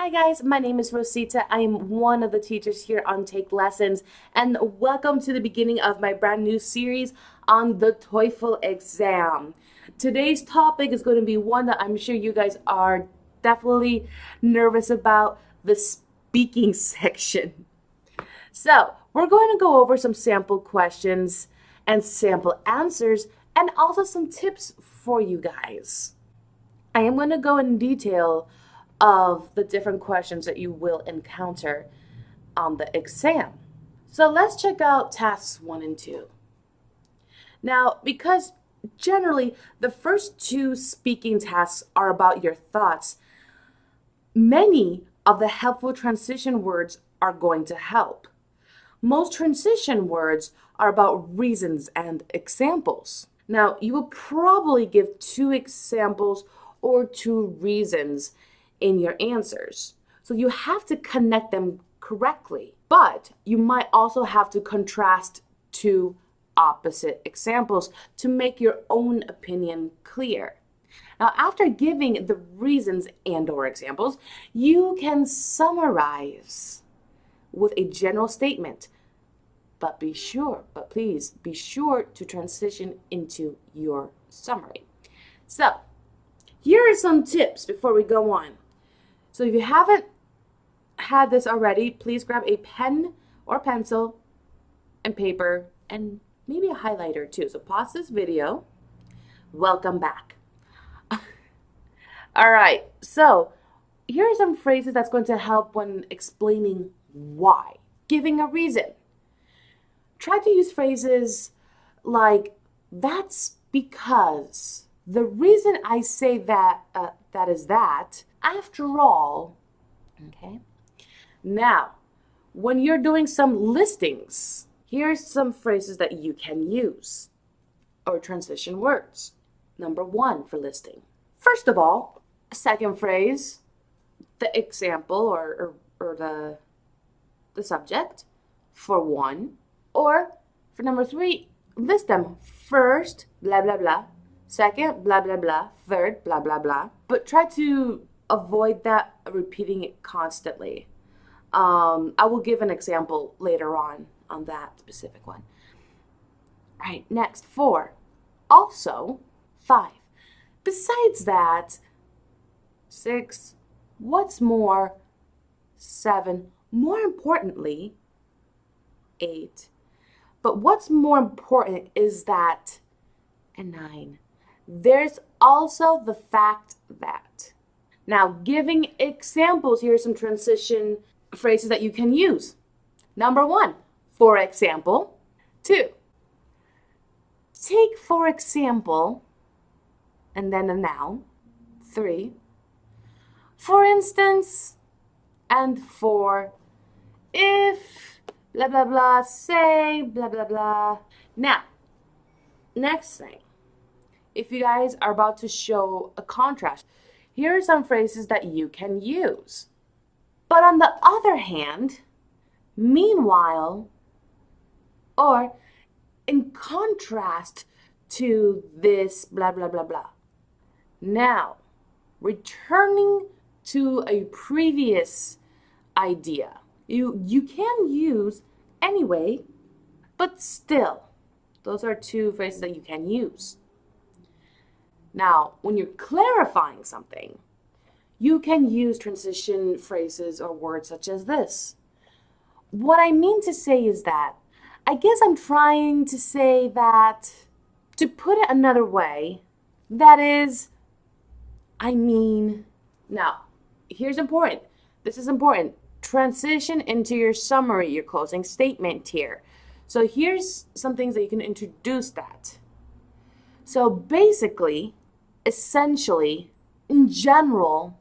Hi guys, my name is Rosita. I am one of the teachers here on Take Lessons, and welcome to the beginning of my brand new series on the TOEFL exam. Today's topic is going to be one that I'm sure you guys are definitely nervous about, the speaking section. So, we're going to go over some sample questions and sample answers and also some tips for you guys. I am going to go in detail of the different questions that you will encounter on the exam. So let's check out tasks 1 and 2. Now, because generally the first two speaking tasks are about your thoughts, many of the helpful transition words are going to help. Most transition words are about reasons and examples. Now, you will probably give 2 examples or 2 reasons in your answers. So you have to connect them correctly, but you might also have to contrast 2 opposite examples to make your own opinion clear. Now, after giving the reasons and/or examples, you can summarize with a general statement, but please be sure to transition into your summary. So, here are some tips before we go on. So if you haven't had this already, please grab a pen or pencil and paper and maybe a highlighter too. So pause this video. Welcome back. All right, so here are some phrases that's going to help when explaining why, giving a reason. Try to use phrases like, that's because. The reason I say that, that is that. After all, okay? Now, when you're doing some listings, here's some phrases that you can use, or transition words. Number 1 for listing. First of all, second phrase, the example or the subject for 1. Or for number 3, list them. First, blah, blah, blah. Second, blah, blah, blah. Third, blah, blah, blah. But try to avoid that repeating it constantly. I will give an example later on that specific one. All right, next, 4. Also, 5. Besides that, 6. What's more? 7. More importantly, 8. But what's more important is that, and 9. There's also the fact that. Now, giving examples, here are some transition phrases that you can use. Number 1, for example. 2, take for example, and then a noun. 3, for instance, and 4, if, blah, blah, blah, say, blah, blah, blah. Now, next thing. If you guys are about to show a contrast, here are some phrases that you can use. But on the other hand, meanwhile, or in contrast to this blah, blah, blah, blah. Now, returning to a previous idea, you can use anyway, but still, those are 2 phrases that you can use. Now, when you're clarifying something, you can use transition phrases or words such as this. What I mean to say is that, I guess I'm trying to say that, to put it another way, that is, I mean. Now, here's important. This is important. Transition into your summary, your closing statement here. So here's some things that you can introduce that. So basically, essentially, in general,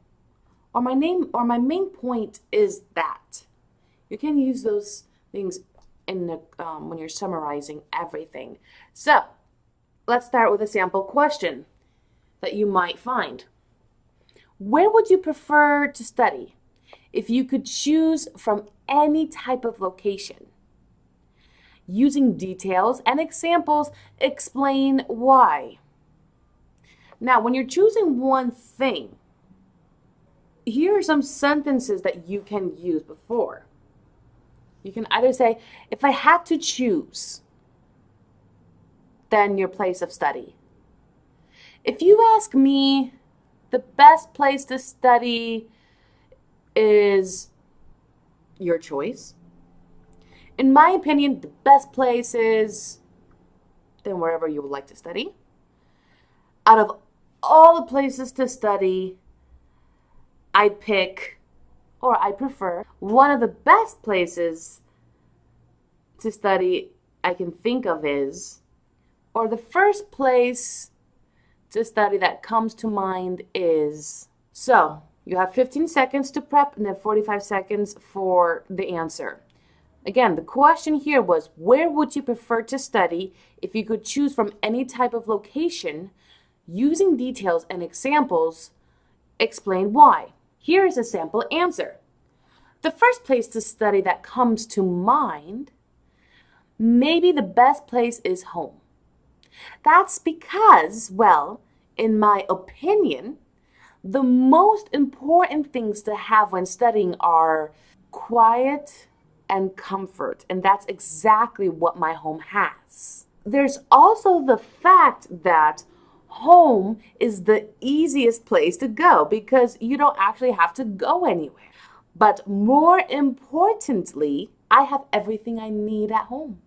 or my main point is that. You can use those things in the, when you're summarizing everything. So, let's start with a sample question that you might find. Where would you prefer to study if you could choose from any type of location? Using details and examples, explain why. Now, when you're choosing one thing, here are some sentences that you can use before. You can either say, if I had to choose, then your place of study. If you ask me, the best place to study is your choice. In my opinion, the best place is then wherever you would like to study. Out of all the places to study, I prefer one of the best places to study I can think of is, or the first place to study that comes to mind is. So you have 15 seconds to prep and then 45 seconds for the answer. Again, the question here was, where would you prefer to study if you could choose from any type of location? Using details and examples, explain why. Here is a sample answer. The first place to study that comes to mind, maybe the best place is home. That's because, well, in my opinion, the most important things to have when studying are quiet and comfort, and that's exactly what my home has. There's also the fact that home is the easiest place to go because you don't actually have to go anywhere. But more importantly, I have everything I need at home.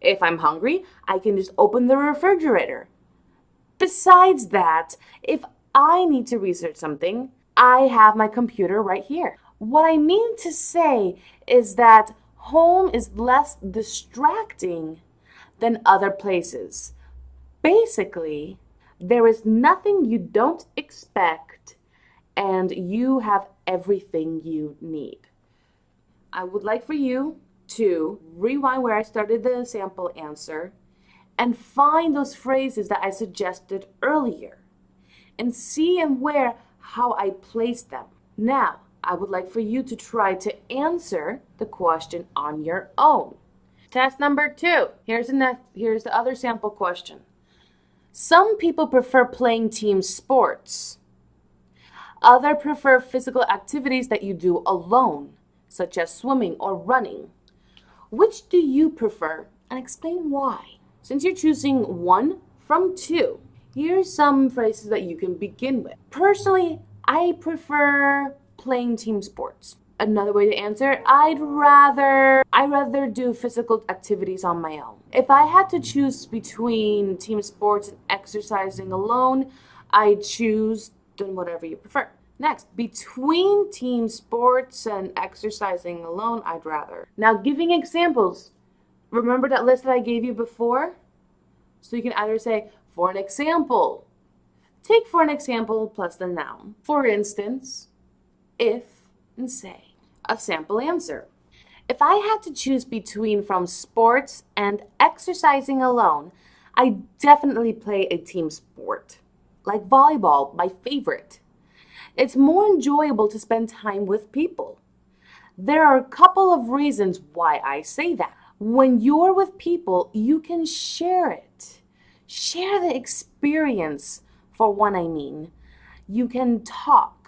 If I'm hungry, I can just open the refrigerator. Besides that, if I need to research something, I have my computer right here. What I mean to say is that home is less distracting than other places. Basically, there is nothing you don't expect, and you have everything you need. I would like for you to rewind where I started the sample answer and find those phrases that I suggested earlier and see and where how I placed them. Now, I would like for you to try to answer the question on your own. Test number 2. Here's the other sample question. Some people prefer playing team sports. Others prefer physical activities that you do alone, such as swimming or running. Which do you prefer, and explain why? Since you're choosing one from 2, here's some phrases that you can begin with. Personally, I prefer playing team sports. Another way to answer, I'd rather do physical activities on my own. If I had to choose between team sports and exercising alone, I'd choose doing whatever you prefer. Next, between team sports and exercising alone, I'd rather. Now, giving examples. Remember that list that I gave you before? So you can either say, for an example. Take for an example plus the noun. For instance, if, and say. A sample answer. If I had to choose between from sports and exercising alone, I definitely play a team sport. Like volleyball, my favorite. It's more enjoyable to spend time with people. There are a couple of reasons why I say that. When you're with people, you can share it. Share the experience, for one, I mean. You can talk.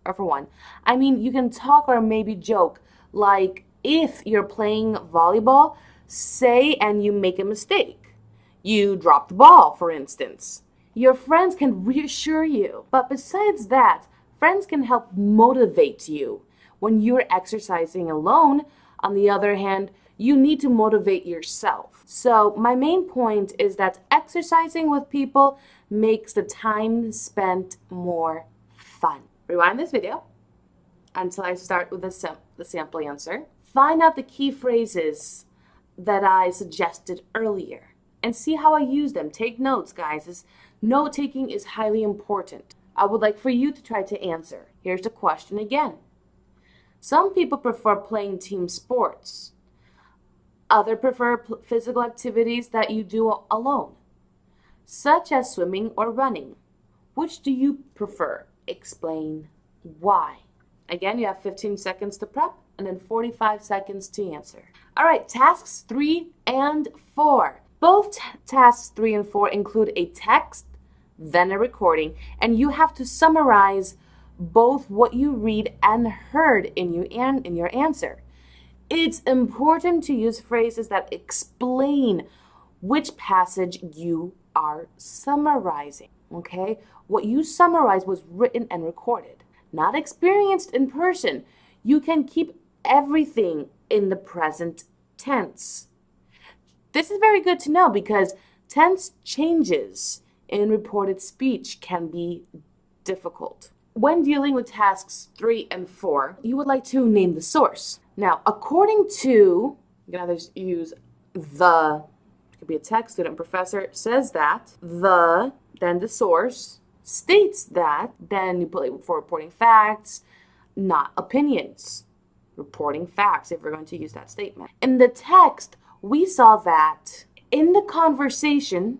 Or for one, I mean, you can talk or maybe joke. Like if you're playing volleyball, say and you make a mistake. You drop the ball, for instance. Your friends can reassure you. But besides that, friends can help motivate you. When you're exercising alone, on the other hand, you need to motivate yourself. So my main point is that exercising with people makes the time spent more fun. Rewind this video until I start with the sample answer. Find out the key phrases that I suggested earlier and see how I use them. Take notes, guys. Note-taking is highly important. I would like for you to try to answer. Here's the question again. Some people prefer playing team sports. Others prefer physical activities that you do alone, such as swimming or running. Which do you prefer? Explain why. Again, you have 15 seconds to prep and then 45 seconds to answer. All right, tasks 3 and 4. Both tasks 3 and 4 include a text, then a recording, and you have to summarize both what you read and heard in your answer. It's important to use phrases that explain which passage you are summarizing, okay? What you summarize was written and recorded, not experienced in person. You can keep everything in the present tense. This is very good to know because tense changes in reported speech can be difficult. When dealing with tasks 3 and 4, you would like to name the source. Now, according to, you can either use the, it could be a text, student, professor, says that, then the source, states that, then you put it for reporting facts, not opinions. Reporting facts, if we're going to use that statement. In the text, we saw that in the conversation,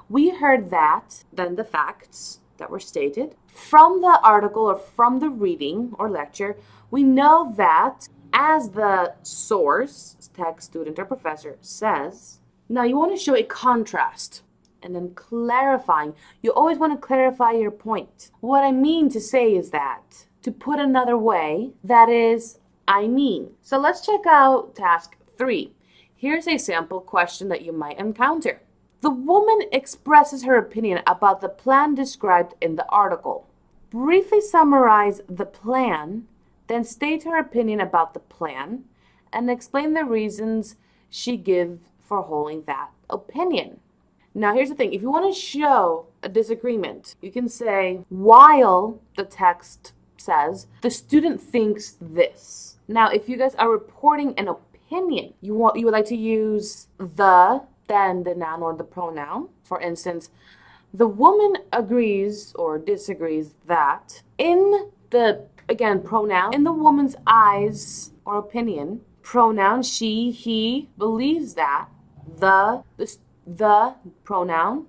we heard that, then the facts that were stated. From the article or from the reading or lecture, we know that as the source, text, student, or professor says. Now you want to show a contrast and then clarifying. You always want to clarify your point. What I mean to say is that, to put another way, that is, I mean. So let's check out task 3. Here's a sample question that you might encounter. The woman expresses her opinion about the plan described in the article. Briefly summarize the plan, then state her opinion about the plan, and explain the reasons she gives for holding that opinion. Now, here's the thing. If you want to show a disagreement, you can say, while the text says, the student thinks this. Now, if you guys are reporting an opinion, you would like to use then the noun or the pronoun. For instance, the woman agrees or disagrees that in the, again, pronoun, in the woman's eyes or opinion, pronoun she, he believes that the pronoun,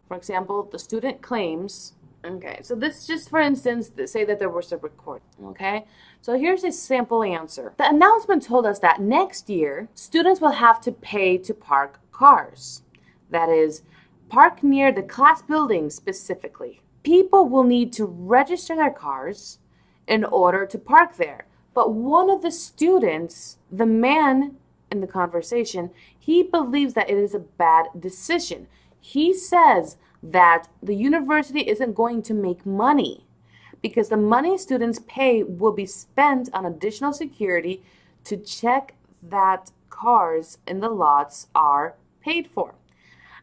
for example, the student claims. Okay, so this just, for instance, say that there was a recording, okay? So here's a sample answer. The announcement told us that next year, students will have to pay to park cars. That is, park near the class building specifically. People will need to register their cars in order to park there. But one of the students, the man in the conversation, he believes that it is a bad decision. He says that the university isn't going to make money because the money students pay will be spent on additional security to check that cars in the lots are paid for.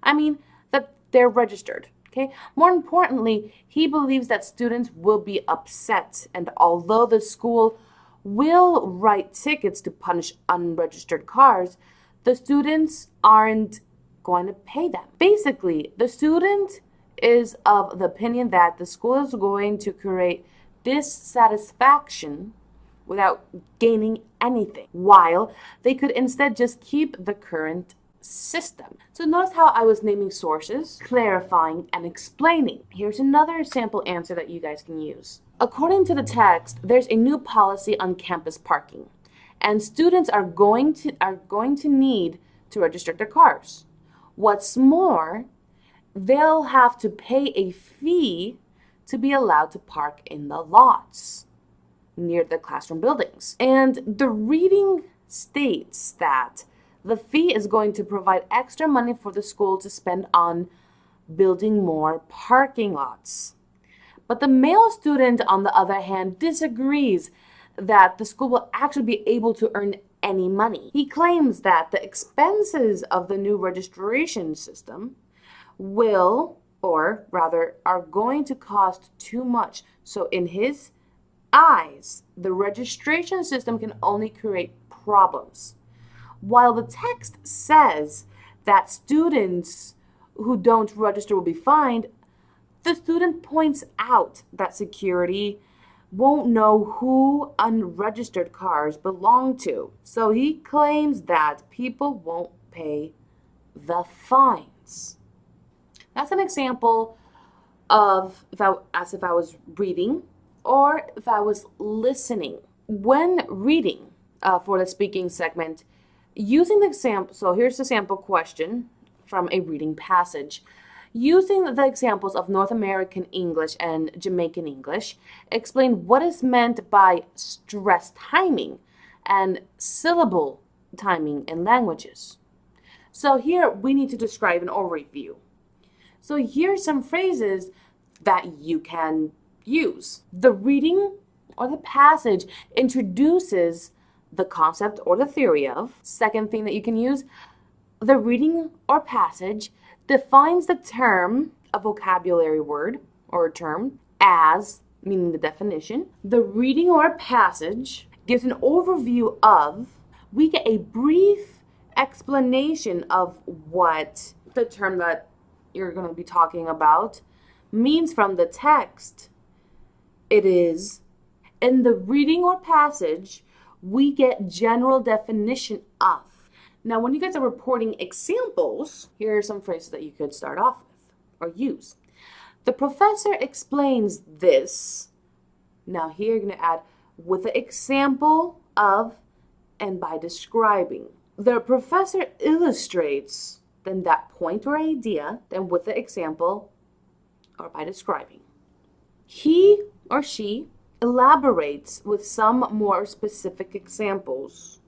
I mean, that they're registered, okay? More importantly, he believes that students will be upset, and although the school will write tickets to punish unregistered cars, the students aren't going to pay them. Basically, the student is of the opinion that the school is going to create dissatisfaction without gaining anything, while they could instead just keep the current system. So notice how I was naming sources, clarifying, and explaining. Here's another sample answer that you guys can use. According to the text, there's a new policy on campus parking, and students are going to need to register their cars. What's more, they'll have to pay a fee to be allowed to park in the lots near the classroom buildings. And the reading states that the fee is going to provide extra money for the school to spend on building more parking lots. But the male student, on the other hand, disagrees that the school will actually be able to earn any money. He claims that the expenses of the new registration system will, or rather, are going to cost too much. So in his eyes, the registration system can only create problems. While the text says that students who don't register will be fined, the student points out that security won't know who unregistered cars belong to. So he claims that people won't pay the fines. That's an example of as if I was reading or if I was listening. When reading for the speaking segment, using the example, so here's the sample question from a reading passage. Using the examples of North American English and Jamaican English, explain what is meant by stress timing and syllable timing in languages. So here we need to describe an overview. So here's some phrases that you can use. The reading or the passage introduces the concept or the theory of. Second thing that you can use, the reading or passage defines the term, a vocabulary word or a term, as, meaning the definition. The reading or passage gives an overview of. We get a brief explanation of what the term that you're going to be talking about means from the text. It is, in the reading or passage, we get general definition of. Now, when you guys are reporting examples, here are some phrases that you could start off with or use. The professor explains this. Now, here you're going to add with the example of and by describing. The professor illustrates then that point or idea, then with the example or by describing. He or she elaborates with some more specific examples,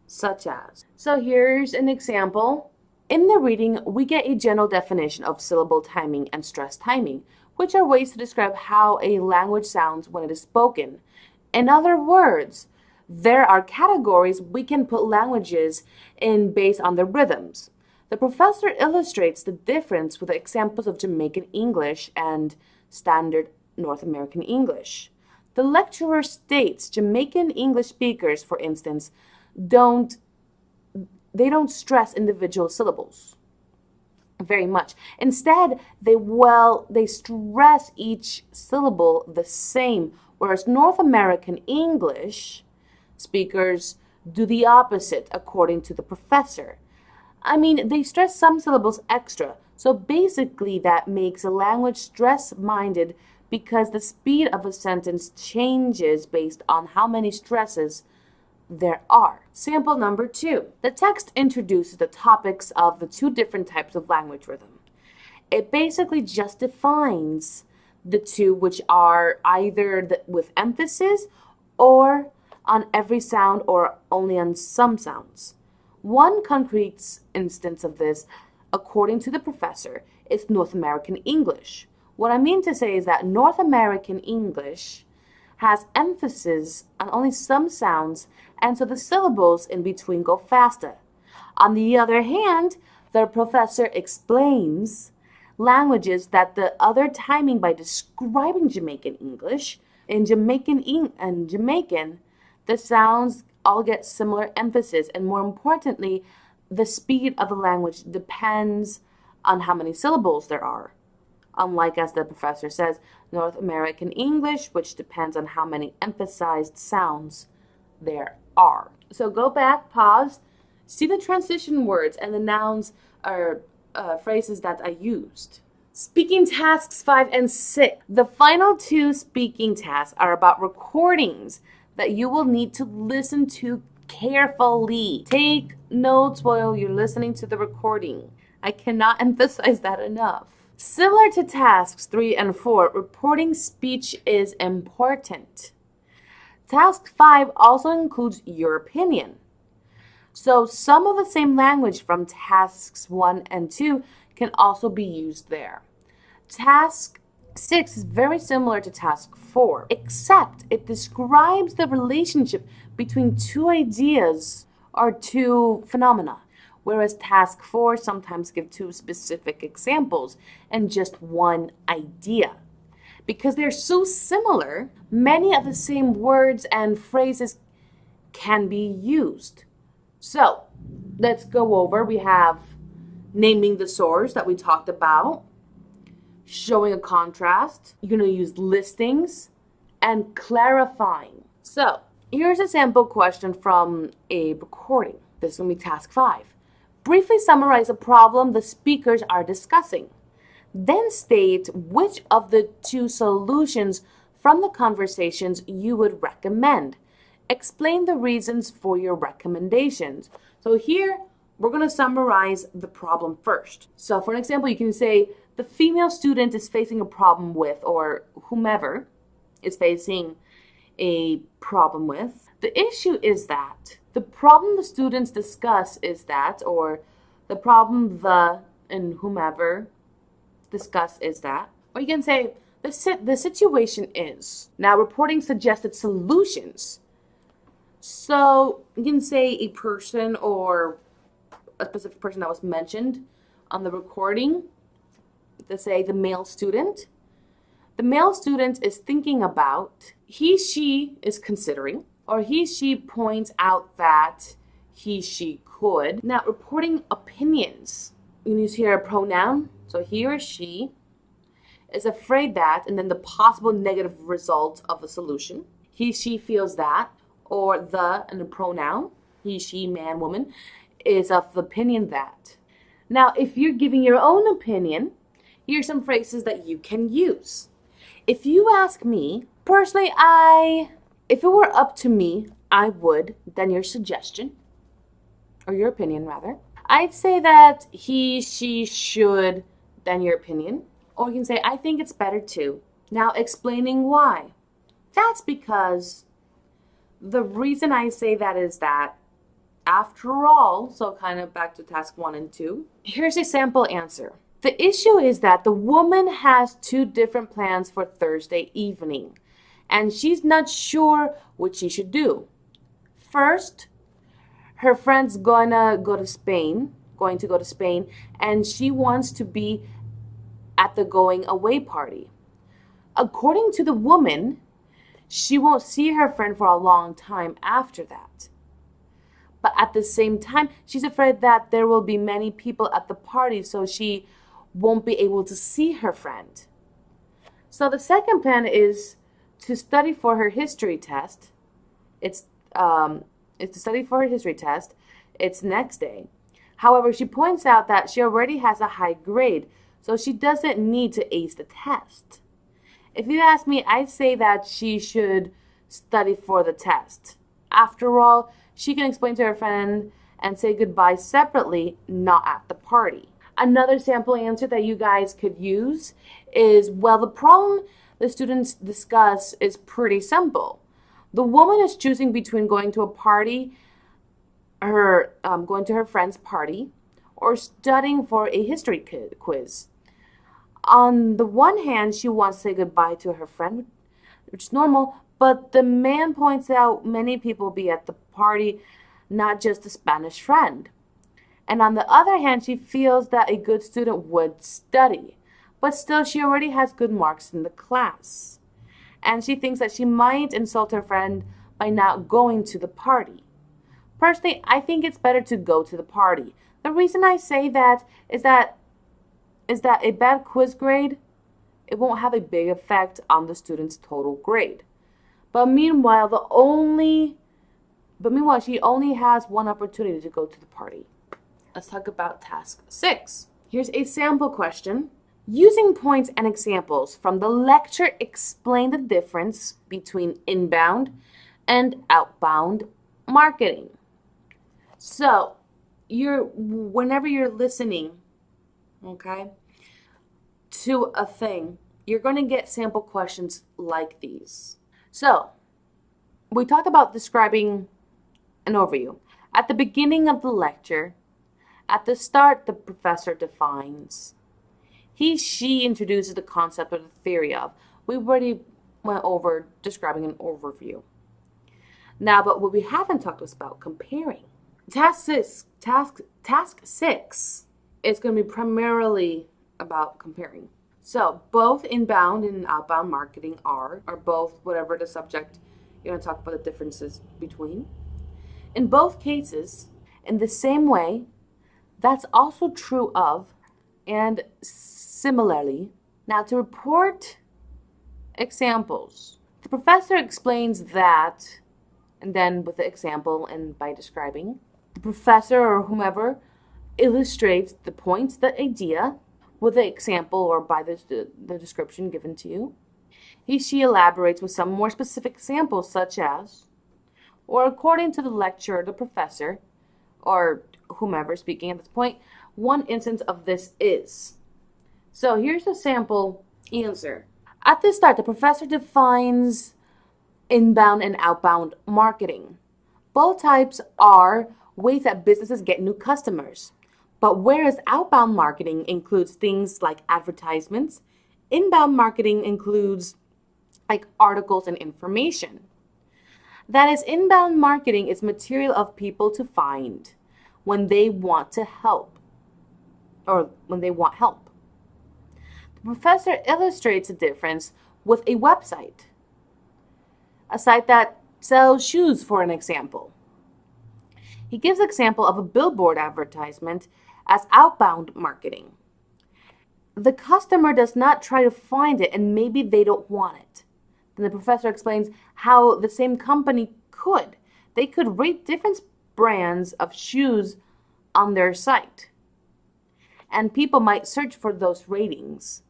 such as. So here's an example. In the reading, we get a general definition of syllable timing and stress timing, which are ways to describe how a language sounds when it is spoken. In other words, there are categories we can put languages in based on their rhythms. The professor illustrates the difference with the examples of Jamaican English and standard North American English. The lecturer states Jamaican English speakers, for instance, don't stress individual syllables very much. Instead, they stress each syllable the same, whereas North American English speakers do the opposite, according to the professor. I mean, they stress some syllables extra. So basically, that makes a language stress-minded because the speed of a sentence changes based on how many stresses there are. Sample number 2. The text introduces the topics of the two different types of language rhythm. It basically just defines the two, which are either with emphasis or on every sound or only on some sounds. One concrete instance of this, according to the professor, is North American English. What I mean to say is that North American English has emphasis on only some sounds, and so the syllables in between go faster. On the other hand, the professor explains languages that the other timing by describing Jamaican English. In Jamaican, the sounds all get similar emphasis, and more importantly, the speed of the language depends on how many syllables there are. Unlike, as the professor says, North American English, which depends on how many emphasized sounds there are. So go back, pause, see the transition words and the nouns or phrases that I used. Speaking tasks 5 and 6. The final 2 speaking tasks are about recordings that you will need to listen to carefully. Take notes while you're listening to the recording. I cannot emphasize that enough. Similar to tasks 3 and 4, reporting speech is important. Task 5 also includes your opinion. So some of the same language from tasks 1 and 2 can also be used there. Task 6 is very similar to task 4, except it describes the relationship between two ideas or two phenomena, whereas task 4 sometimes gives 2 specific examples and just one idea. Because they're so similar, many of the same words and phrases can be used. So, let's go over. We have naming the source that we talked about, showing a contrast. You're going to use listings and clarifying. So, here's a sample question from a recording. This is going to be task 5. Briefly summarize a problem the speakers are discussing. Then state which of the 2 solutions from the conversations you would recommend. Explain the reasons for your recommendations. So here, we're going to summarize the problem first. So for an example, you can say, the female student is facing a problem with, or whomever is facing a problem with. The issue is that the problem the students discuss is that, or the problem the and whomever discuss is that, or you can say the situation is. Now, reporting suggested solutions. So you can say a person or a specific person that was mentioned on the recording. Let's say the male student. The male student is thinking about, he, she is considering, or he, she points out that he, she could. Now, reporting opinions. You use here a pronoun. So he or she is afraid that, and then the possible negative result of a solution. He, she feels that, or the, and the pronoun, he, she, man, woman, is of the opinion that. Now, if you're giving your own opinion, here's some phrases that you can use. If you ask me, personally, if it were up to me, I would, then your suggestion, or your opinion rather, I'd say that he, she should, then your opinion. Or you can say, I think it's better to. Now, explaining why. That's because the reason I say that is that, after all, so kind of back to task 1 and 2, here's a sample answer. The issue is that the woman has 2 different plans for Thursday evening, and she's not sure what she should do. First, her friend's going to go to Spain, and she wants to be at the going away party. According to the woman, she won't see her friend for a long time after that. But at the same time, she's afraid that there will be many people at the party, so she won't be able to see her friend. So the second plan is to study for her history test. It's to study for her history test. It's next day. However, she points out that she already has a high grade, so she doesn't need to ace the test. If you ask me, I'd say that she should study for the test. After all, she can explain to her friend and say goodbye separately, not at the party. Another sample answer that you guys could use is, well, the problem the students discuss is pretty simple. The woman is choosing between going to a party, going to her friend's party, or studying for a history quiz. On the one hand, she wants to say goodbye to her friend, which is normal, but the man points out many people will be at the party, not just a Spanish friend. And on the other hand, she feels that a good student would study, but still she already has good marks in the class. And she thinks that she might insult her friend by not going to the party. Personally, I think it's better to go to the party. The reason I say that is that a bad quiz grade, it won't have a big effect on the student's total grade. But meanwhile, she only has one opportunity to go to the party. Let's talk about task 6. Here's a sample question. Using points and examples from the lecture, explain the difference between inbound and outbound marketing. So, whenever you're listening, okay, to a thing, you're going to get sample questions like these. So, we talked about describing an overview. At the beginning of the lecture, at the start, the professor defines. He, she introduces the concept or the theory of. We already went over describing an overview. Now, but what we haven't talked was about comparing. Task 6 is going to be primarily about comparing. So both inbound and outbound marketing are both whatever the subject you're going to talk about the differences between. In both cases, in the same way, that's also true of, and similarly. Now, to report examples, the professor explains that, and then with the example and by describing, the professor or whomever illustrates the point, the idea, with the example or by the description given to you. He, she elaborates with some more specific examples such as, or according to the lecturer, the professor, or whomever speaking at this point, one instance of this is. So here's a sample answer. At the start, the professor defines inbound and outbound marketing. Both types are ways that businesses get new customers. But whereas outbound marketing includes things like advertisements, inbound marketing includes like articles and information. That is, inbound marketing is material of people to find when they want to help or when they want help. The professor illustrates the difference with a website, a site that sells shoes, for an example. He gives an example of a billboard advertisement as outbound marketing. The customer does not try to find it and maybe they don't want it. Then the professor explains how the same company could. They could rate different brands of shoes on their site. And people might search for those ratings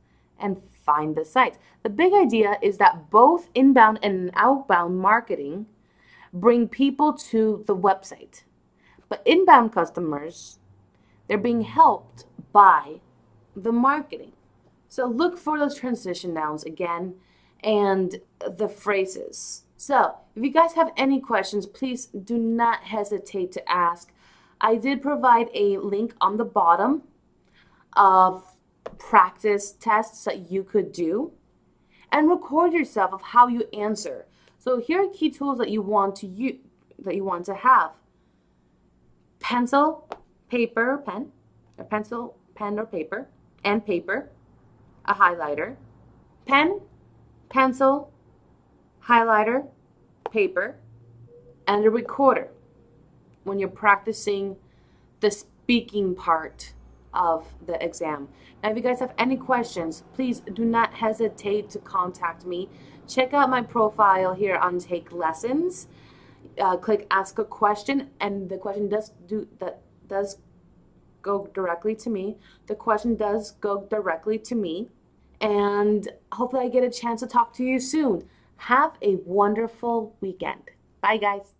and find the site. The big idea is that both inbound and outbound marketing bring people to the website. But inbound customers, they're being helped by the marketing. So look for those transition nouns again and the phrases. So if you guys have any questions, please do not hesitate to ask. I did provide a link on the bottom of practice tests that you could do and record yourself of how you answer. So here are key tools that you want to use, that you want to have. Pencil, paper, pen, or pencil, pen or paper, and paper, a highlighter, pen, pencil, highlighter, paper, and a recorder when you're practicing the speaking part of the exam. Now, if you guys have any questions, please do not hesitate to contact me. Check out my profile here on Take Lessons. Click Ask a Question, and the question does go directly to me. The question does go directly to me, and hopefully I get a chance to talk to you soon. Have a wonderful weekend. Bye, guys.